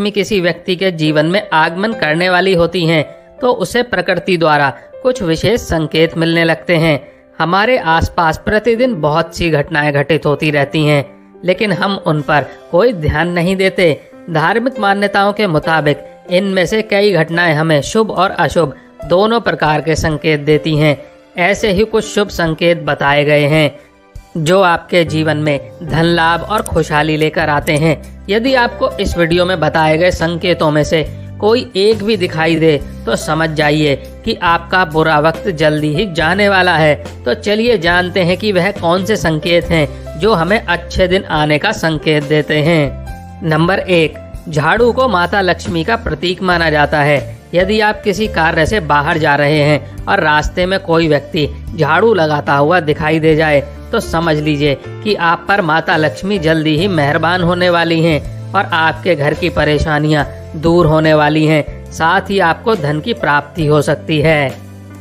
लक्ष्मी किसी व्यक्ति के जीवन में आगमन करने वाली होती हैं तो उसे प्रकृति द्वारा कुछ विशेष संकेत मिलने लगते हैं। हमारे आसपास प्रतिदिन बहुत सी घटनाएं घटित होती रहती हैं, लेकिन हम उन पर कोई ध्यान नहीं देते। धार्मिक मान्यताओं के मुताबिक इनमें से कई घटनाएं हमें शुभ और अशुभ दोनों प्रकार के संकेत देती हैं। ऐसे ही कुछ शुभ संकेत बताए गए हैं जो आपके जीवन में धन लाभ और खुशहाली लेकर आते हैं। यदि आपको इस वीडियो में बताए गए संकेतों में से कोई एक भी दिखाई दे तो समझ जाइए कि आपका बुरा वक्त जल्दी ही जाने वाला है। तो चलिए जानते हैं कि वह कौन से संकेत हैं जो हमें अच्छे दिन आने का संकेत देते हैं। नंबर 1, झाड़ू को माता लक्ष्मी का प्रतीक माना जाता है। यदि आप किसी कार्य से बाहर जा रहे हैं और रास्ते में कोई व्यक्ति झाड़ू लगाता हुआ दिखाई दे जाए तो समझ लीजिए कि आप पर माता लक्ष्मी जल्दी ही मेहरबान होने वाली हैं और आपके घर की परेशानियां दूर होने वाली हैं। साथ ही आपको धन की प्राप्ति हो सकती है।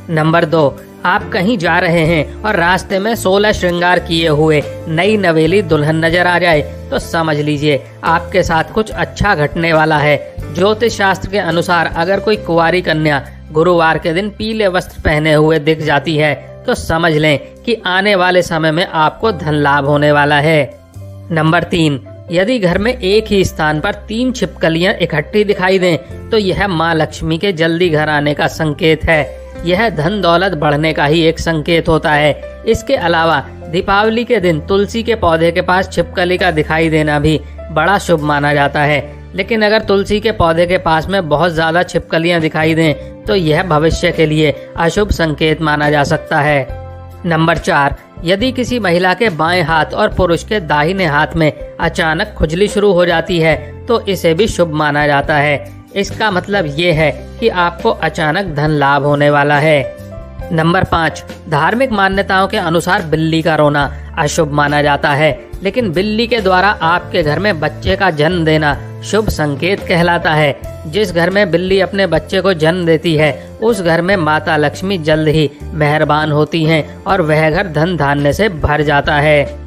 नंबर 2, आप कहीं जा रहे हैं और रास्ते में 16 श्रृंगार किए हुए नई नवेली दुल्हन नजर आ जाए तो समझ लीजिए आपके साथ कुछ अच्छा घटने वाला है। ज्योतिष शास्त्र के अनुसार अगर कोई कुंवारी कन्या गुरुवार के दिन पीले वस्त्र पहने हुए दिख जाती है तो समझ लें कि आने वाले समय में आपको धन लाभ होने वाला है। नंबर 3, यदि घर में एक ही स्थान पर 3 छिपकलियां इकट्ठी दिखाई दें तो यह माँ लक्ष्मी के जल्दी घर आने का संकेत है। यह धन दौलत बढ़ने का ही एक संकेत होता है। इसके अलावा दीपावली के दिन तुलसी के पौधे के पास छिपकली का दिखाई देना भी बड़ा शुभ माना जाता है। लेकिन अगर तुलसी के पौधे के पास में बहुत ज्यादा छिपकलियां दिखाई दें तो यह भविष्य के लिए अशुभ संकेत माना जा सकता है। नंबर 4, यदि किसी महिला के बाएं हाथ और पुरुष के दाहिने हाथ में अचानक खुजली शुरू हो जाती है तो इसे भी शुभ माना जाता है। इसका मतलब ये है कि आपको अचानक धन लाभ होने वाला है। नंबर 5, धार्मिक मान्यताओं के अनुसार बिल्ली का रोना अशुभ माना जाता है, लेकिन बिल्ली के द्वारा आपके घर में बच्चे का जन्म देना शुभ संकेत कहलाता है। जिस घर में बिल्ली अपने बच्चे को जन्म देती है उस घर में माता लक्ष्मी जल्द ही मेहरबान होती हैं और वह घर धन धान्य से भर जाता है।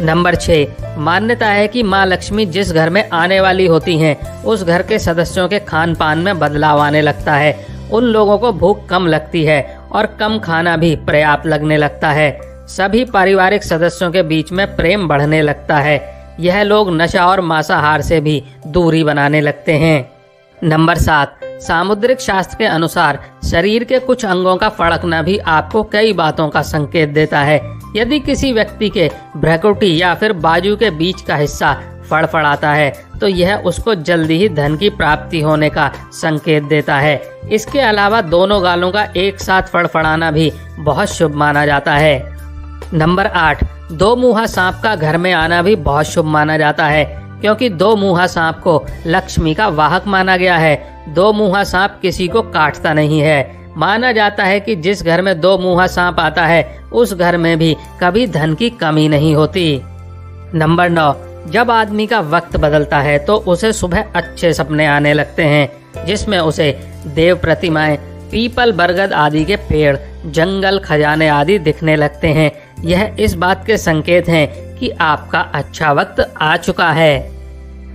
नंबर 6, मान्यता है कि माँ लक्ष्मी जिस घर में आने वाली होती हैं उस घर के सदस्यों के खान पान में बदलाव आने लगता है। उन लोगों को भूख कम लगती है और कम खाना भी पर्याप्त लगने लगता है। सभी पारिवारिक सदस्यों के बीच में प्रेम बढ़ने लगता है। यह लोग नशा और मांसाहार से भी दूरी बनाने लगते हैं। नंबर 7, सामुद्रिक शास्त्र के अनुसार शरीर के कुछ अंगों का फड़कना भी आपको कई बातों का संकेत देता है। यदि किसी व्यक्ति के भ्रुकुटी या फिर बाजू के बीच का हिस्सा फड़फड़ाता है तो यह उसको जल्दी ही धन की प्राप्ति होने का संकेत देता है। इसके अलावा दोनों गालों का एक साथ फड़फड़ाना भी बहुत शुभ माना जाता है। नंबर 8, 2 मुँहा सांप का घर में आना भी बहुत शुभ माना जाता है, क्योंकि 2 मुँहा सांप को लक्ष्मी का वाहक माना गया है। 2 मुँहा सांप किसी को काटता नहीं है। माना जाता है कि जिस घर में 2 मुँहा सांप आता है उस घर में भी कभी धन की कमी नहीं होती। नंबर 9, जब आदमी का वक्त बदलता है तो उसे सुबह अच्छे सपने आने लगते हैं, जिसमें उसे देव प्रतिमाएं, पीपल, बरगद आदि के पेड़, जंगल, खजाने आदि दिखने लगते हैं। यह इस बात के संकेत हैं कि आपका अच्छा वक्त आ चुका है।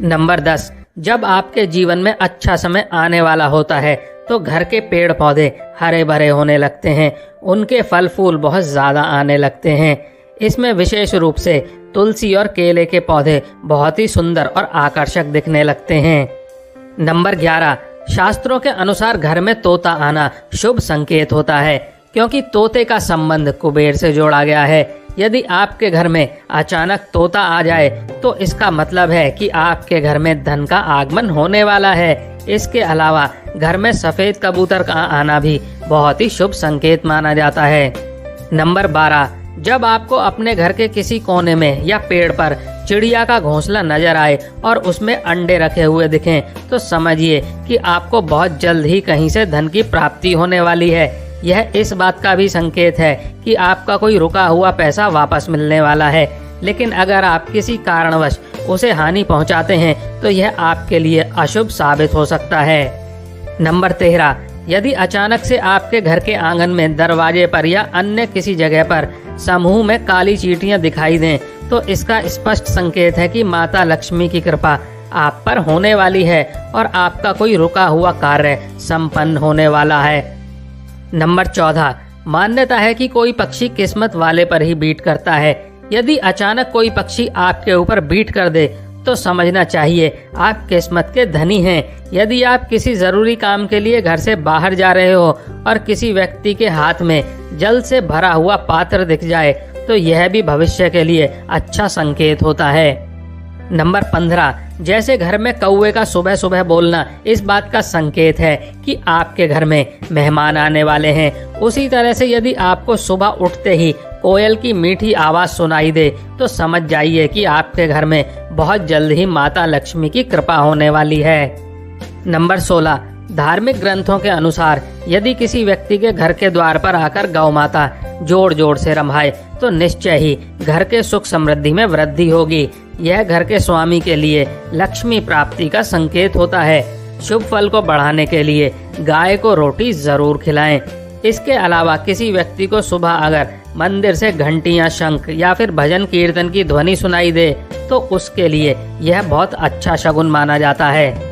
नंबर 10, जब आपके जीवन में अच्छा समय आने वाला होता है तो घर के पेड़ पौधे हरे भरे होने लगते हैं। उनके फल फूल बहुत ज्यादा आने लगते हैं। इसमें विशेष रूप से तुलसी और केले के पौधे बहुत ही सुंदर और आकर्षक दिखने लगते हैं। नंबर 11, शास्त्रों के अनुसार घर में तोता आना शुभ संकेत होता है, क्योंकि तोते का संबंध कुबेर से जोड़ा गया है। यदि आपके घर में अचानक तोता आ जाए तो इसका मतलब है कि आपके घर में धन का आगमन होने वाला है। इसके अलावा घर में सफेद कबूतर का आना भी बहुत ही शुभ संकेत माना जाता है। नंबर 12, जब आपको अपने घर के किसी कोने में या पेड़ पर चिड़िया का घोंसला नजर आए और उसमें अंडे रखे हुए दिखें तो समझिए कि आपको बहुत जल्द ही कहीं से धन की प्राप्ति होने वाली है। यह इस बात का भी संकेत है कि आपका कोई रुका हुआ पैसा वापस मिलने वाला है। लेकिन अगर आप किसी कारणवश उसे हानि पहुंचाते हैं तो यह आपके लिए अशुभ साबित हो सकता है। नंबर 13, यदि अचानक से आपके घर के आंगन में, दरवाजे पर या अन्य किसी जगह पर समूह में काली चींटियां दिखाई दें तो इसका स्पष्ट संकेत है कि माता लक्ष्मी की कृपा आप पर होने वाली है और आपका कोई रुका हुआ कार्य संपन्न होने वाला है। नंबर 14, मान्यता है कि कोई पक्षी किस्मत वाले पर ही बीट करता है। यदि अचानक कोई पक्षी आपके ऊपर बीट कर दे तो समझना चाहिए आप किस्मत के धनी हैं। यदि आप किसी जरूरी काम के लिए घर से बाहर जा रहे हो और किसी व्यक्ति के हाथ में जल से भरा हुआ पात्र दिख जाए तो यह भी भविष्य के लिए अच्छा संकेत होता है। नंबर 15, जैसे घर में कौवे का सुबह सुबह बोलना इस बात का संकेत है कि आपके घर में मेहमान आने वाले हैं, उसी तरह से यदि आपको सुबह उठते ही कोयल की मीठी आवाज सुनाई दे तो समझ जाइए कि आपके घर में बहुत जल्द ही माता लक्ष्मी की कृपा होने वाली है। नंबर 16, धार्मिक ग्रंथों के अनुसार यदि किसी व्यक्ति के घर के द्वार पर आकर गौ माता जोर जोर से रम्भाए तो निश्चय ही घर के सुख समृद्धि में वृद्धि होगी। यह घर के स्वामी के लिए लक्ष्मी प्राप्ति का संकेत होता है। शुभ फल को बढ़ाने के लिए गाय को रोटी जरूर खिलाएं। इसके अलावा किसी व्यक्ति को सुबह अगर मंदिर से घंटियां, शंख या फिर भजन कीर्तन की ध्वनि सुनाई दे तो उसके लिए यह बहुत अच्छा शगुन माना जाता है।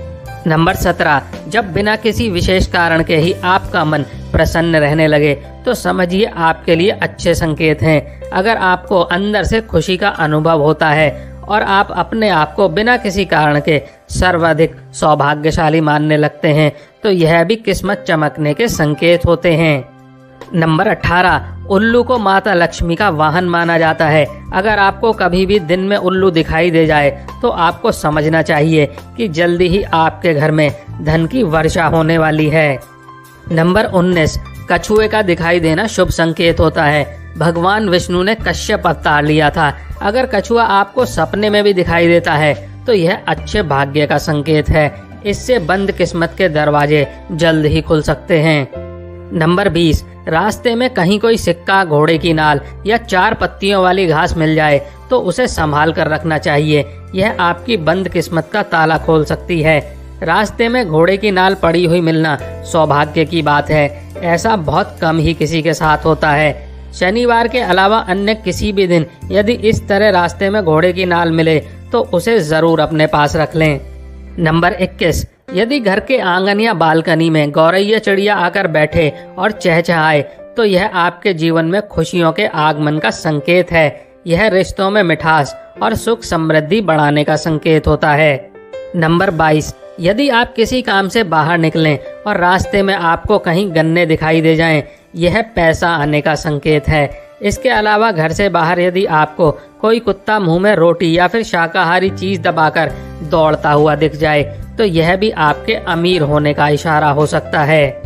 नंबर 17, जब बिना किसी विशेष कारण के ही आपका मन प्रसन्न रहने लगे तो समझिए आपके लिए अच्छे संकेत हैं। अगर आपको अंदर से खुशी का अनुभव होता है और आप अपने आप को बिना किसी कारण के सर्वाधिक सौभाग्यशाली मानने लगते हैं तो यह भी किस्मत चमकने के संकेत होते हैं। नंबर 18, उल्लू को माता लक्ष्मी का वाहन माना जाता है। अगर आपको कभी भी दिन में उल्लू दिखाई दे जाए तो आपको समझना चाहिए कि जल्दी ही आपके घर में धन की वर्षा होने वाली है। नंबर 19, कछुए का दिखाई देना शुभ संकेत होता है। भगवान विष्णु ने कश्यप अवतार लिया था। अगर कछुआ आपको सपने में भी दिखाई देता है तो यह अच्छे भाग्य का संकेत है। इससे बंद किस्मत के दरवाजे जल्द ही खुल सकते हैं। नंबर 20, रास्ते में कहीं कोई सिक्का, घोड़े की नाल या 4 पत्तियों वाली घास मिल जाए तो उसे संभाल कर रखना चाहिए। यह आपकी बंद किस्मत का ताला खोल सकती है। रास्ते में घोड़े की नाल पड़ी हुई मिलना सौभाग्य की बात है। ऐसा बहुत कम ही किसी के साथ होता है। शनिवार के अलावा अन्य किसी भी दिन यदि इस तरह रास्ते में घोड़े की नाल मिले तो उसे जरूर अपने पास रख लें। नंबर 21, यदि घर के आंगन या बालकनी में गौरैया चिड़िया आकर बैठे और चहचहाए तो यह आपके जीवन में खुशियों के आगमन का संकेत है। यह रिश्तों में मिठास और सुख समृद्धि बढ़ाने का संकेत होता है। नंबर 22, यदि आप किसी काम से बाहर निकलें और रास्ते में आपको कहीं गन्ने दिखाई दे जाएं, यह पैसा आने का संकेत है। इसके अलावा घर से बाहर यदि आपको कोई कुत्ता मुंह में रोटी या फिर शाकाहारी चीज दबाकर दौड़ता हुआ दिख जाए तो यह भी आपके अमीर होने का इशारा हो सकता है।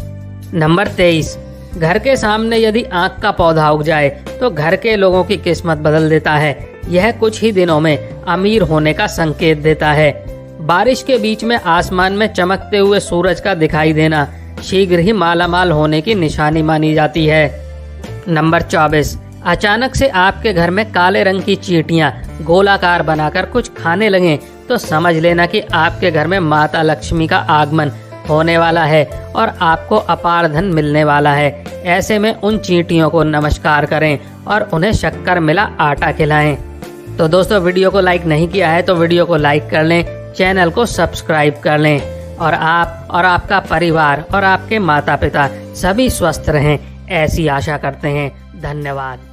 नंबर 23, घर के सामने यदि आँख का पौधा उग जाए तो घर के लोगों की किस्मत बदल देता है। यह कुछ ही दिनों में अमीर होने का संकेत देता है। बारिश के बीच में आसमान में चमकते हुए सूरज का दिखाई देना शीघ्र ही मालामाल होने की निशानी मानी जाती है। नंबर 24, अचानक से आपके घर में काले रंग की चींटियां गोलाकार बनाकर कुछ खाने लगें तो समझ लेना कि आपके घर में माता लक्ष्मी का आगमन होने वाला है और आपको अपार धन मिलने वाला है। ऐसे में उन चींटियों को नमस्कार करें और उन्हें शक्कर मिला आटा खिलाएं। तो दोस्तों, वीडियो को लाइक नहीं किया है तो वीडियो को लाइक कर लें, चैनल को सब्सक्राइब कर लें और आप और आपका परिवार और आपके माता पिता सभी स्वस्थ रहें, ऐसी आशा करते हैं। धन्यवाद।